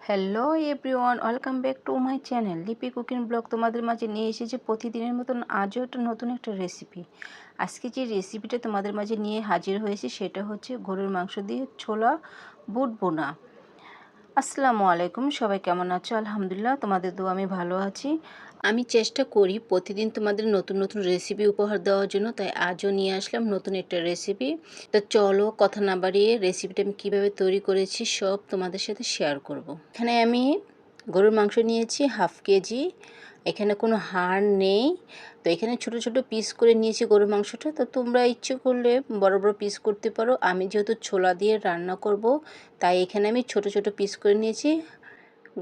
Hello everyone, welcome back to my channel লিপি cooking blog. তোমাদের মাঝে নিয়ে এসেছি প্রতিদিনের মতন আজও একটা নতুন একটা রেসিপি। আজকে যে রেসিপিটা তোমাদের মাঝে নিয়ে হাজির হয়েছে সেটা হচ্ছে গরুর মাংস দিয়ে ছোলা বুট বোনা। আসসালামু আলাইকুম, সবাই কেমন আছো? আলহামদুলিল্লাহ, তোমাদের দোয়া আমি ভালো আছি। আমি চেষ্টা করি প্রতিদিন তোমাদের নতুন নতুন রেসিপি উপহার দেওয়ার জন্য, তাই আজও নিয়ে আসলাম নতুন একটা রেসিপি। তো চলো কথা না বাড়িয়ে রেসিপিটা আমি কীভাবে তৈরি করেছি সব তোমাদের সাথে শেয়ার করব। এখানে আমি গরুর মাংস নিয়েছি হাফ কেজি। এখানে কোনো হাড় নেই, তো এখানে ছোট ছোট পিস করে নিয়েছি গরুর মাংসটা। তো তোমরা ইচ্ছে করলে বড় বড় পিস করতে পারো। আমি যেহেতু ছোলা দিয়ে রান্না করব, তাই এখানে আমি ছোট ছোট পিস করে নিয়েছি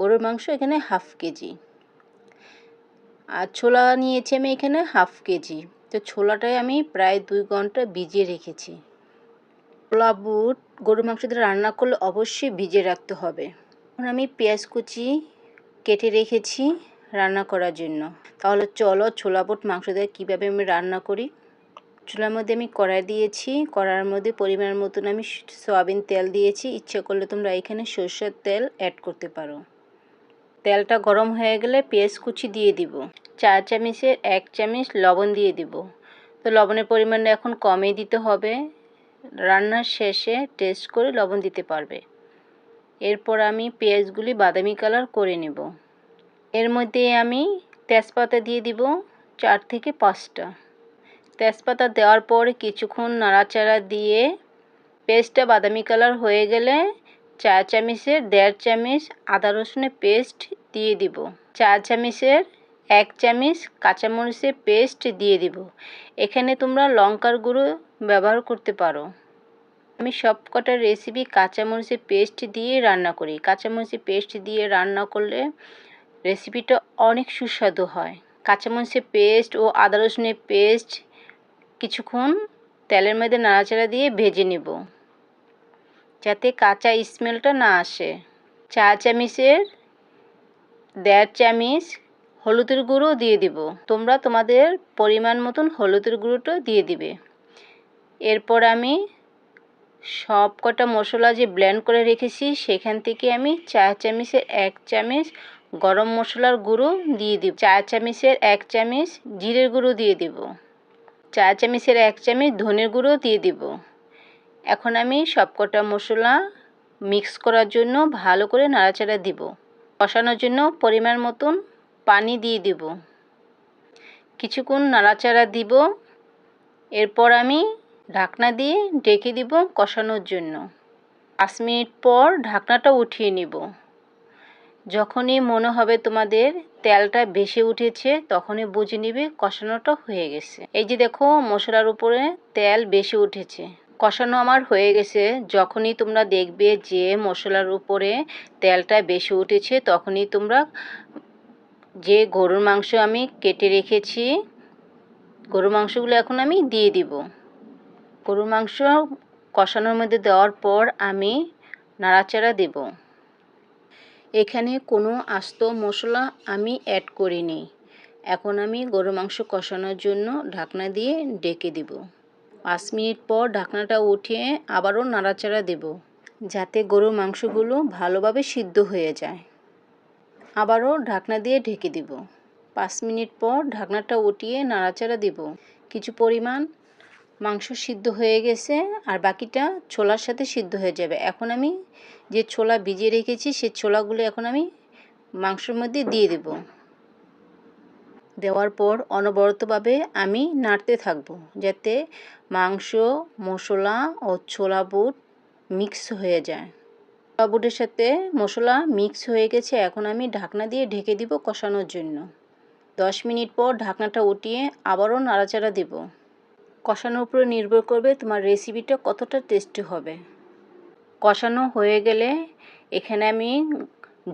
গরুর মাংস, এখানে হাফ কেজি। আর ছোলা নিয়েছি আমি এখানে হাফ কেজি। তো ছোলাটায় আমি প্রায় 2 ঘন্টা ভিজিয়ে রেখেছি। ছোলা বুট গরুর মাংস দিয়ে রান্না করলে অবশ্যই ভিজিয়ে রাখতে হবে। এখন আমি পেঁয়াজ কুচি কেটে রেখেছি রান্না করার জন্য। তাহলে চলো ছোলা বুট মাংস দিয়ে কীভাবে আমি রান্না করি। চুলার মধ্যে আমি কড়াই দিয়েছি, কড়াইয়ের মধ্যে পরিমাণ মতন আমি সয়াবিন তেল দিয়েছি। ইচ্ছে করলে তোমরা এখানে সরষের তেল অ্যাড করতে পারো। তেলটা গরম হয়ে গেলে পেঁয়াজ কুচি দিয়ে দিব। 4 চামচের 1 চামচ লবণ দিয়ে দিব। তো লবণের পরিমাণটা এখন কমই দিতে হবে, রান্নার শেষে টেস্ট করে লবণ দিতে পারবে। এরপর আমি পেঁয়াজগুলি বাদামি কালার করে নেব। এর মধ্যে আমি তেজপাতা দিয়ে দিব 4 থেকে 5টা। তেজপাতা দেওয়ার পর কিছুক্ষণ নাড়াচাড়া দিয়ে পেস্টটা বাদামি কালার হয়ে গেলে 4 চামচের 1.5 চামচ আদা রসুনের পেস্ট দিয়ে দিব। 4 চামচের 1 চামচ কাঁচামরিচের পেস্ট দিয়ে দিব। এখানে তোমরা লঙ্কার গুঁড়ো ব্যবহার করতে পারো। আমি সব কটা রেসিপি কাঁচামরিচের পেস্ট দিয়ে রান্না করি। কাঁচামরিচের পেস্ট দিয়ে রান্না করলে রেসিপিটা অনেক সুস্বাদু হয়। কাঁচামরিচের পেস্ট ও আদা রসুনের পেস্ট কিছুক্ষণ তেলের মধ্যে নাড়াচাড়া দিয়ে ভেজে নেব, যাতে কাঁচা স্মেলটা না আসে। 4 চামচের 1.5 চামচ হলুদের গুঁড়ো দিয়ে দিব। তোমরা তোমাদের পরিমাণ মতন হলুদের গুঁড়োটা দিয়ে দিবে। এরপর আমি সব কটা মশলা যে ব্লেন্ড করে রেখেছি সেখান থেকে আমি 4 চামচের 1 চামচ গরম মশলার গুঁড়ো দিয়ে দিব। 4 চামচের 1 চামচ জিরের গুঁড়ো দিয়ে দিব। 4 চামচের 1 চামচ ধনের গুঁড়ো দিয়ে দিব। এখন আমি সবকটা মশলা মিক্স করার জন্য ভালো করে নাড়াচাড়া দিব। কষানোর জন্য পরিমাণ মতন পানি দিয়ে দিব। কিছুক্ষণ নাড়াচাড়া দিব। এরপর আমি ঢাকনা দিয়ে ঢেকে দিব কষানোর জন্য। 5 মিনিট পর ঢাকনাটা উঠিয়ে নিব। যখনই মনে হবে তোমাদের তেলটা বেশি উঠেছে, তখনই বুঝে নিবে কষানোটা হয়ে গেছে। এই যে দেখো মশলার উপরে তেল বেশি উঠেছে, কষানো আমার হয়ে গেছে। যখনই তোমরা দেখবে যে মশলার উপরে তেলটা বেশি উঠেছে, তখনই তোমরা যে গরুর মাংস আমি কেটে রেখেছি গরুর মাংসগুলো এখন আমি দিয়ে দিব। গরুর মাংস কষানোর মধ্যে দেওয়ার পর আমি নাড়াচাড়া দেব। এখানে কোনো আস্ত মশলা আমি অ্যাড করিনি। এখন আমি গরুর মাংস কষানোর জন্য ঢাকনা দিয়ে ঢেকে দিব। 5 মিনিট পর ঢাকনাটা উঠিয়ে আবারও নাড়াচাড়া দেব, যাতে গরুর মাংসগুলো ভালোভাবে সিদ্ধ হয়ে যায়। আবারও ঢাকনা দিয়ে ঢেকে দিব। 5 মিনিট পর ঢাকনাটা উঠিয়ে নাড়াচাড়া দেব। কিছু পরিমাণ মাংস সিদ্ধ হয়ে গেছে, আর বাকিটা ছোলার সাথে সিদ্ধ হয়ে যাবে। এখন আমি যে ছোলা ভিজিয়ে রেখেছি সেই ছোলাগুলো এখন আমি মাংসের মধ্যে দিয়ে দেব। দেওয়ার পর অনবরতভাবে আমি নাড়তে থাকব, যাতে মাংস, মশলা ও ছোলা বুট মিক্স হয়ে যায়। ছোলা বুটের সাথে মশলা মিক্স হয়ে গেছে। এখন আমি ঢাকনা দিয়ে ঢেকে দিব কষানোর জন্য। 10 মিনিট পর ঢাকনাটা উঠিয়ে আবারও নাড়াচাড়া দেব। কষানোর উপরে নির্ভর করবে তোমার রেসিপিটা কতটা টেস্টি হবে। কষানো হয়ে গেলে এখানে আমি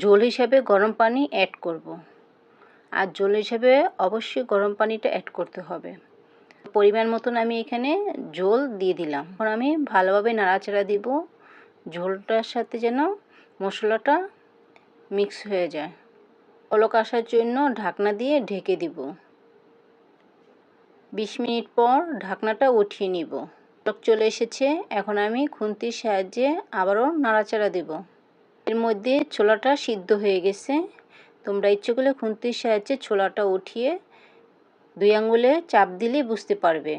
ঝোল হিসাবে গরম পানি অ্যাড করব। আর ঝোল হিসাবে অবশ্যই গরম পানিটা অ্যাড করতে হবে। পরিমাণ মতন আমি এখানে ঝোল দিয়ে দিলাম। এখন আমি ভালোভাবে নাড়াচাড়া দিব, ঝোলটার সাথে যেন মশলাটা মিক্স হয়ে যায়। বলক আসার জন্য ঢাকনা দিয়ে ঢেকে দিব। 20 মিনিট পর ঢাকনাটা উঠিয়ে নিব। বলক চলে এসেছে। এখন আমি খুন্তির সাহায্যে আবারও নাড়াচাড়া দেব। এর মধ্যে ছোলাটা সিদ্ধ হয়ে গেছে। তোমরা ইচ্ছে করলে খুন্তির সাহায্যে ছোলাটা উঠিয়ে 2 আঙ্গুলে চাপ দিলেই বুঝতে পারবে।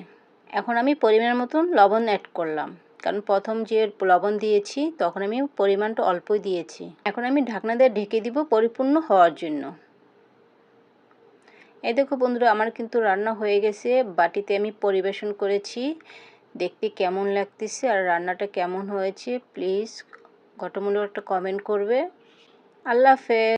এখন আমি পরিমাণ মতন লবণ অ্যাড করলাম, কারণ প্রথম যে লবণ দিয়েছি তখন আমি পরিমাণটা অল্পই দিয়েছি। এখন আমি ঢাকনা দিয়ে ঢেকে দিব পরিপূর্ণ হওয়ার জন্য। এই দেখো বন্ধুরা, আমার কিন্তু রান্না হয়ে গেছে। বাটিতে আমি পরিবেশন করেছি। দেখতে কেমন লাগতেছে আর রান্নাটা কেমন হয়েছে প্লিজ গঠনমূলক একটা কমেন্ট করবে। আল্লাহ হাফেজ।